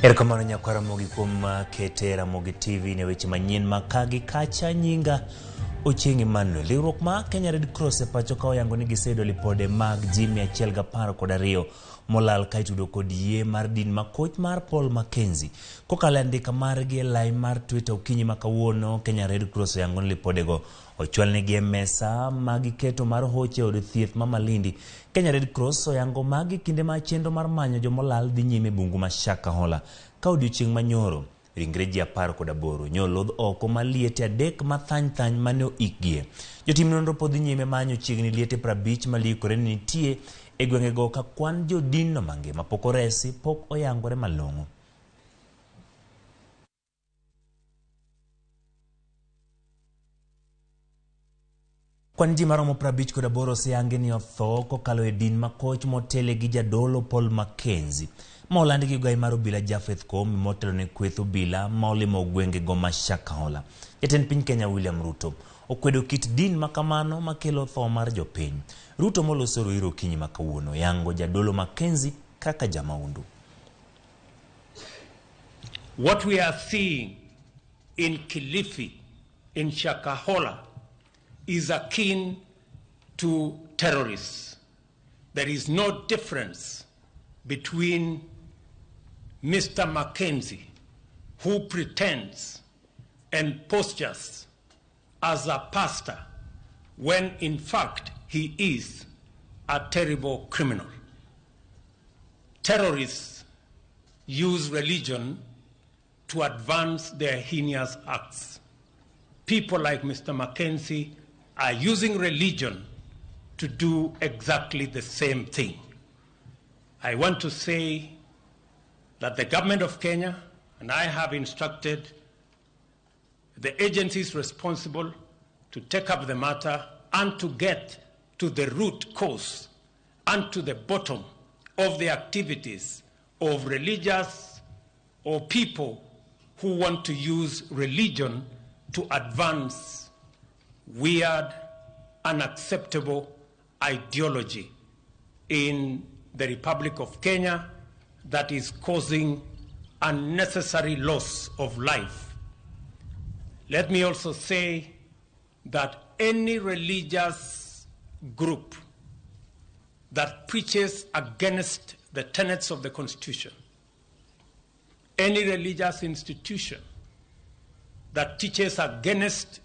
Erokamano nyakwara Ramogi kuom kete Ramogi TV ne weche manyien makagi kacha nyinga Ochengi Manuel. Riwruok ma Kenya Red Cross e pacho ka oyango ni gisedo lipode mag ji 112 molal ka itudo kod yie mar din makoch mar Paul Mackenzie. Kokalo andika margi e line mar Twitter okinyi makawuono, Kenya Red Cross oyango ni lipodego ochwalnegi e mesa magi keto mar hoche od thieth ma Malindi. Kenya Red Cross oyango magi kinde ma chenro mar manyo jomolal dhi nyime bungu ma Shakahola. Ka odiochieng' manyoro ringre ji 18 nyolodh oko maliete 3 mathany mane oikgie. Jotim nonro pod nyime manyo chiegni liete 50 malikore ni nitie e gwengego ka kwan jodinno mangima pok oresi pok oyangore malong'o. Kwan ji maromo 58 oseyangi ni otho kokalo e din makoch motele gi jadolo Paul Mackenzie. Maolandi gi gai mar obila Jafeth Komi motelo ne kweth obila maolimo gwengego ma Shakahola. Jatend piny Kenya William Ruto okwedo kit din makamano makelo tho mar jopiny. Ruto moloso roiro okinyi makawuono yango jadolo Mackenzie kaka jamaundu. What we are seeing in Kilifi, in Shakahola, is akin to terrorists. There is no difference between Mr. Mackenzie, who pretends and postures as a pastor, when in fact he is a terrible criminal. Terrorists use religion to advance their heinous acts. People like Mr. Mackenzie are using religion to do exactly the same thing. I want to say that the government of Kenya, and I have instructed the agencies responsible to take up the matter and to get to the root cause and to the bottom of the activities of religious or people who want to use religion to advance weird, unacceptable ideology in the Republic of Kenya that is causing unnecessary loss of life. Let me also say that any religious group that preaches against the tenets of the Constitution, any religious institution that teaches against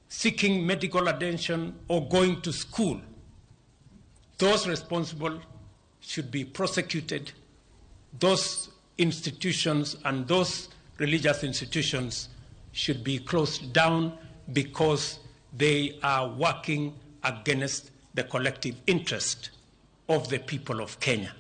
seeking medical attention or going to school, those responsible should be prosecuted. Those institutions and those religious institutions should be closed down because they are working against the collective interest of the people of Kenya.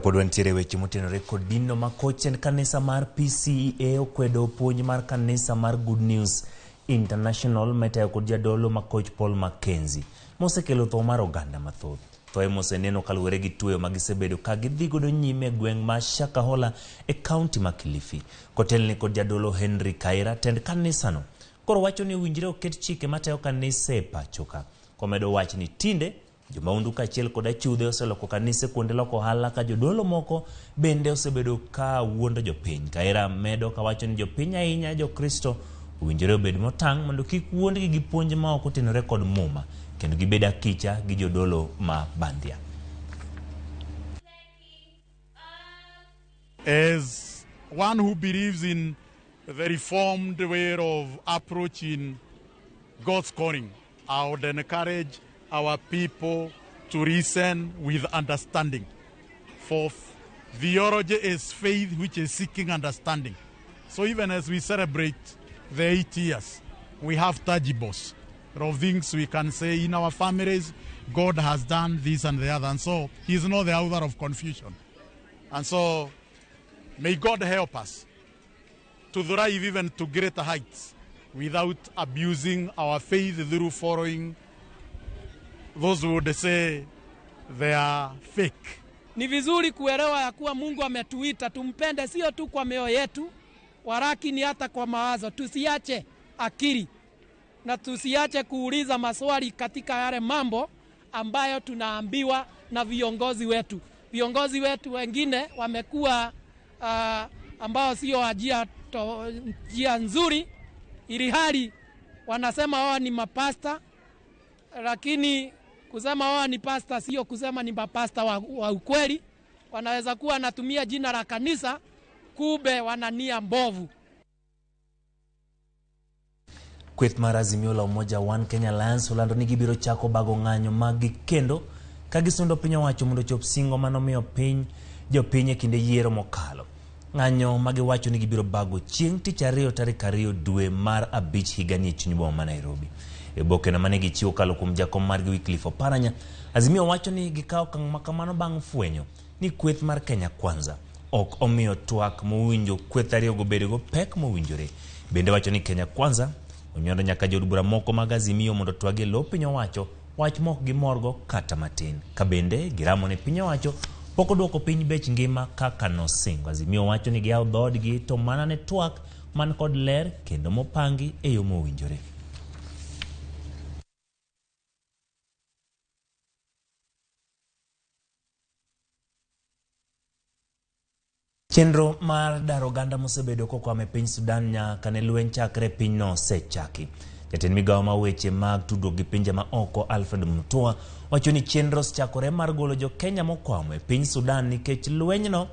Podwantiere weche motenore kod dino makoch en kanisa mar PCEA okwedo puonj mar kanisa mar Good News International metayo kod jadolo makoch Paul Mackenzie mosekelo tho mar oganda mathoth. Thoe moseneno kaluwore gi tuyo magisebedo ka gidhigodo nyime gweng ma Shakahola e kaunti ma Kilifi. Kotelni kod jadolo Henry Kaira tend kanisano koro wacho ni winjire oket chike matayo kanisa e pachoka. Komedo wach ni tinde jomaundu kachiel kod achudhe oseloko kanise kuonde loko ohala ka jodolo moko bende osebedo ka wuondo jopiny. Kaira medo ka wacho ni jopiny ahinya jokristo winjire obed motang' mondo kik wuondgi gi puonj ma ok otenore kod muma kendo gibed akicha gi jodolo ma bandia. As one who believes in the reformed way of approaching God's calling, I would encourage our people to listen with understanding. For theology is faith which is seeking understanding. So even as we celebrate the 8 years, we have tangibles of things we can say in our families. God has done this and the other, and so he is not the author of confusion. And so may God help us to thrive even to greater heights without abusing our faith through following those who would say they are fake. Ni vizuri kuelewa ya kuwa Mungu ametuita tumpende sio tu kwa mioyo yetu, walakini hata kwa mawazo. Tusiache akili na tusiache kuuliza maswali katika yale mambo ambayo tunaambiwa na viongozi wetu. Viongozi wetu wengine wamekuwa ambao sio njia nzuri, ili hali wanasema wao ni mapasta, lakini kusema wao ni pasta sio kusema ni mapasta wa ukweli. Wanaweza kuwa wanatumia jina la kanisa, kube wanania mbovu. Kweth mar Azimio la Umoja One Kenya Alliance olando ni gibiro chako bago ng'anyo magi kendo kagisundo piny owacho mondo chop singo manomiyo piny jopiny e kinde yiero mokalo. Ng'anyo magi wacho ni gibiro bago chieng' tich ariyo tarik 2 dwe mar 5 higani e chuny boma ma Nairobi. E boke na mane gichiwo kalo kuom jakom margi Wycliffe Oparanya, Azimio wacho ni gikawo okang' makamano bang' fwenyo ni kweth mar Kenya Kwanza ok omiyo twak mowinjo kweth ariyogo bedogo pek mowinjore. Bende wacho ni Kenya Kwanza onyondo nyaka jood bura moko mag Azimio mondo twagi lo piny owacho wach mok gimorgo kata matin. Ka bende giramo ni piny owacho pok odwoko piny bech ngima kaka nosingo. Azimio wacho ni giyawo dhoodgi to mana ne twak man kod ler kendo mopangi e yo mowinjore. Chenro mar daro oganda mosebedo kokwame piny Sudan nyaka ne lweny chakre pinyno osechaki. Jatend migawo ma weche mag tudruok gi pinje ma oko Alfred Mutua wacho ni chenro osechakore mar golo jo Kenya mokwamo e piny Sudan nikech lwenyno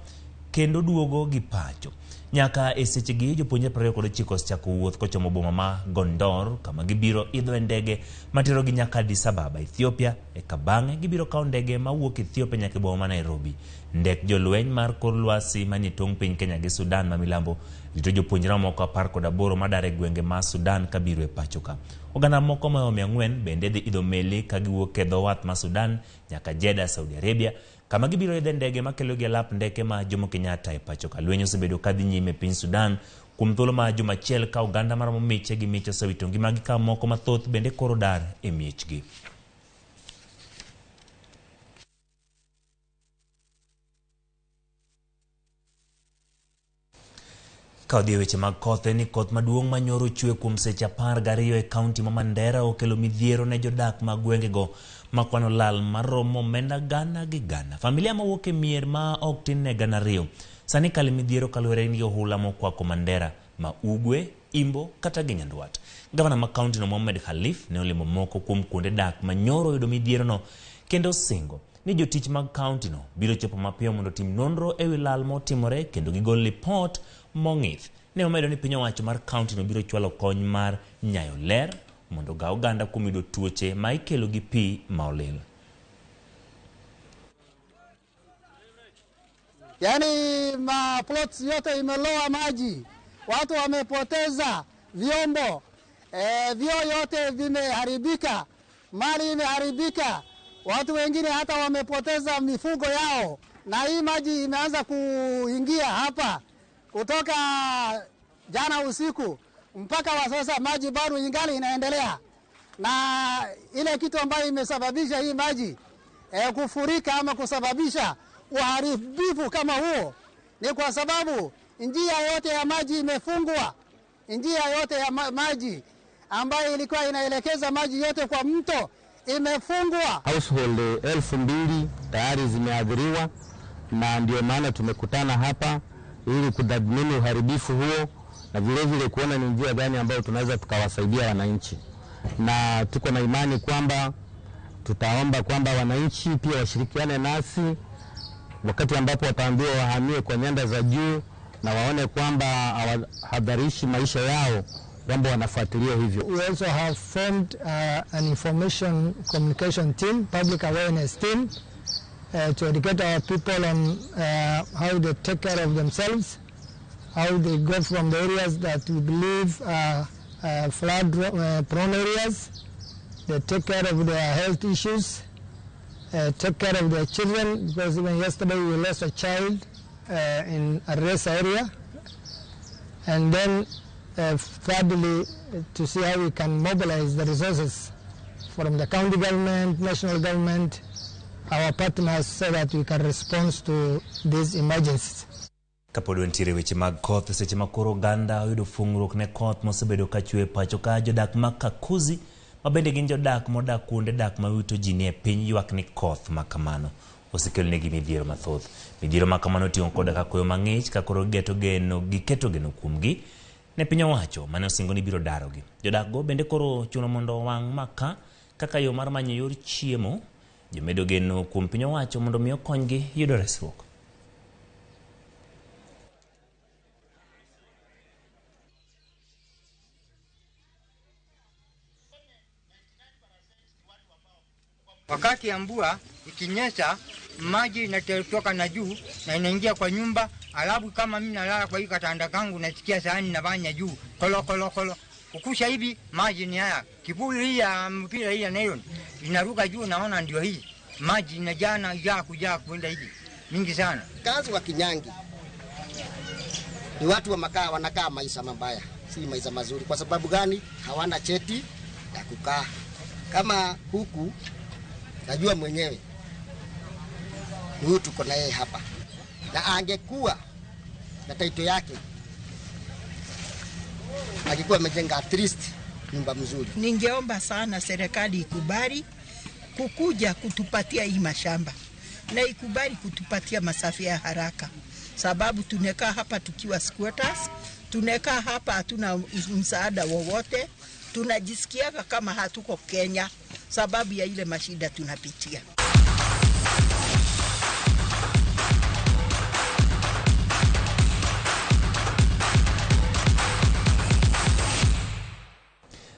kendo duogo gi pacho. Nyaka e sechegi jopuonjre 29 osechako wuoth kochomo boma ma Gondor kama gibiro idho e ndege materogi nyaka Addis Ababa, Ethiopia, e kabang'e gibiro kawo ndege mawuok Ethiopia nyaka boma ma Nairobi. Ndek jolweny mar kor lwasi manie tong' piny Kenya gi Sudan ma milambo rito jopuonjre moko 18 madare gwenge ma Sudan kabiro e pacho ka. Oganda moko ma 400 bende dhi idho meli ka giwuok e dho wath ma Sudan nyaka Jeddah, Saudi Arabia, kama gibiro idho ndege makelo gi lap ndeke ma Jomo Kenyatta e pacho ka. Lweny osebedo kadhi nyime piny Sudan kuom thuolo ma juma achiel ka oganda maromo miche gi miche osewito ngimagi ka moko mathoth bende koro dar e miechgi. Kaudhi weche mag koth ni koth maduong' manyoro chwe kuom seche 12 e kaunti ma Mandera okelo midhiero ne jodak mag gwengego makwano lal maromo omenda gana gi gana. Familia mawuok e mier ma ok tin ne gana 2 sani kale midhiero kaluwore ni ohula mokwako Mandera ma ugwe, Imbo kata gi Nyandwat. Gavana ma kaunti no Mohamed Khalif ne olimo moko kuom kuonde dak manyoro yudo midhiero no kendo singo ni jotich mag kaunti no biro chopo mapiyo mondo tim nonro e wi lal motimore kendo gigol report mong'ith. Ne omedo ni piny owacho mar kaunti no biro chwalo kony mar nyayo ler mondo ga oganda kuom yudo tuoche ma ikelo gi pi ma olil. Yani plots yote imeloa maji, watu wamepoteza vyombo, vyoo yote vimeharibika, mali imeharibika, watu wengine hata wamepoteza mifugo yao, na hii maji imeanza kuingia hapa kutoka jana usiku mpaka wa sasa maji bado ingali inaendelea. Na ile kitu ambayo imesababisha hii maji kufurika ama kusababisha uharibifu kama huo ni kwa sababu njia yote ya maji imefungwa. Njia yote ya maji ambayo ilikuwa inaelekeza maji yote kwa mto imefungwa. Household 2,000 tayari zimeathiriwa, na ndio maana tumekutana hapa ili kutathmini uharibifu huo na vile vile kuona ni njia gani ambayo tunaweza tukawasaidia wananchi. Na tuko na imani kwamba tutaomba kwamba wananchi pia washirikiane nasi wakati ambapo wataambiwa wahamie kwa nyanda za juu na waone kwamba hawahadharishi maisha yao, kwamba wanafuatilia hivyo. We also have formed an information communication team, public awareness team, to educate our people on how they take care of themselves, how they go from the areas that we believe are flood prone areas. They take care of their health issues, take care of their children, because even yesterday we lost a child in a race area. And then thirdly, to see how we can mobilize the resources from the county government, national government, our partners, so that we can respond to these emergencies. Kapod wantiere weche mag koth seche makoro oganda oyudo fungruok ne koth mosebedo ka chwe pacho ka jodak ma Kakuzi mabende gin jodak modak kuonde dak ma wito ji ne piny ywak ni koth makamano. osekelnegi midhiero mathoth. Midhiero ma kamano tiyo koda kakoyo mang'ich kakoro giketo geno kuomgi ne piny owacho mane osingo ni biro darogi. Jodak go bende koro chuno mondo wang' maka kaka yo mar manyo yor chiemo. Jomedo geno kuom piny owacho mondo miyo konygi yudo resruok. Wakati ya mvua ikinyesha, maji inatoka na juu na inaingia kwa nyumba. Alafu kama mimi nalala kwa hii katanda kangu, nasikia sahani nafanya juu kolo kolo kolo. Kukusha hivi maji ni haya. Kiburi hii ya mpira hii ya nylon inaruka juu, naona ndio hii. Maji inajaa kujaa kwenda hivi. Mingi sana. Kazi wa Kinyangi ni watu wa makaa, wanakaa maisha mabaya, si maisha mazuri. Kwa sababu gani? Hawana cheti ya kukaa. Kama huku najua mwenyewe huyu tuko na yeye hapa, na angekuwa na taito yake angekuwa amejenga at least nyumba mzuri. Ningeomba sana serikali ikubali kukuja kutupatia hii mashamba na ikubali kutupatia masafi ya haraka, sababu tunekaa hapa tukiwa squatters, tunekaa hapa hatuna msaada wowote, tunajisikia kama hatuko Kenya sababu ya ile mashida tunapitia.